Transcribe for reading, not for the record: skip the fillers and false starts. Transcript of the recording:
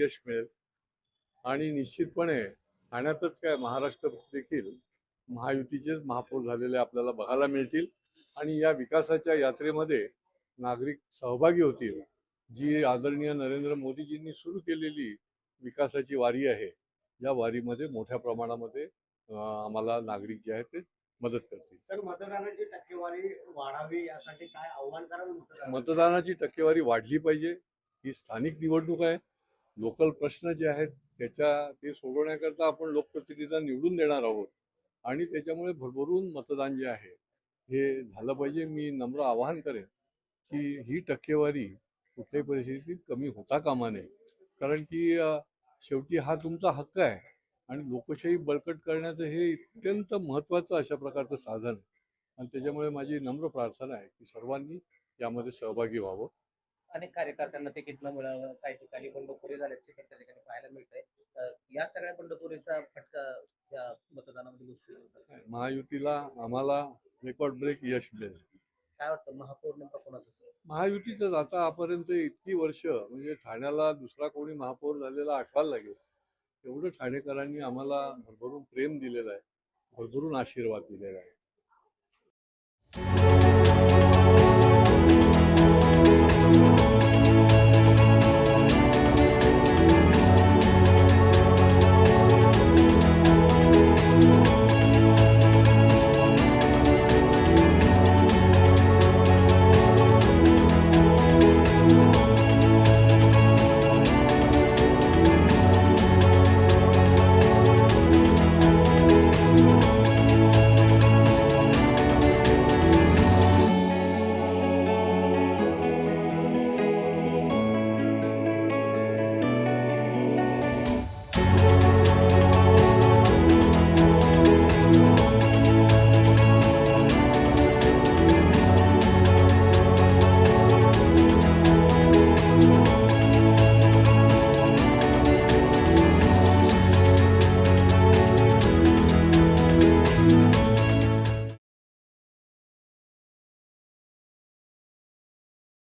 यश मिळेल आणि निश्चितपणे ठाण्यातच काय महाराष्ट्र देखील महायुतीचेच महापौर झालेले आपल्याला बघायला मिळतील आणि या विकासाच्या यात्रेमध्ये नागरिक सहभागी होतील। जी आदरणीय नरेंद्र मोदीजींनी सुरू केलेली विकासाची वारी आहे, या वारीमध्ये मोठ्या प्रमाणामध्ये आम्हाला नागरिक जे आहेत ते मदत करतील। सर, मतदानाची टक्केवारी वाढावी यासाठी काय आव्हान कराल? मतदानाची टक्केवारी वाढली पाहिजे। ही स्थानिक निवडणूक आहे, लोकल प्रश्न जे आहेत ते सोडवण्याकरता आपण लोकप्रतिनिधींना निवडून देणार आहोत आणि त्याच्यामुळे भरभरून मतदान जे आहे हे झालं पाहिजे। मी नम्र आवाहन करेन की ही टक्केवारी कुठल्याही परिस्थितीत कमी होता कामा नये, कारण की शेवटी हा तुमचा हक्क आहे आणि लोकशाही बळकट करण्याचं हे अत्यंत महत्त्वाचं अशा प्रकारचं साधन आहे आणि त्याच्यामुळे माझी नम्र प्रार्थना आहे की सर्वांनी यामध्ये सहभागी व्हावं। अनेक कार्यकर्त्यांना तिकीट न मिळावं, काही ठिकाणी बंडखोरी झाल्याचे त्या ठिकाणी पाहायला मिळतंय। या सगळ्या बंडखोरीचा फटका या मतदानामध्ये बसू शकतो। महायुतीला आम्हाला रेकॉर्ड ब्रेक यश मिळेल। काय वाटतं, महापौर नेमका कोणाचं असेल? महायुतीचंच। आता आतापर्यंत इतकी वर्ष म्हणजे ठाण्याला दुसरा कोणी महापौर झालेला आठवायला लागेल, एवढं ठाणेकरांनी आम्हाला भरभरून प्रेम दिलेलं आहे, भरभरून आशीर्वाद दिलेला आहे।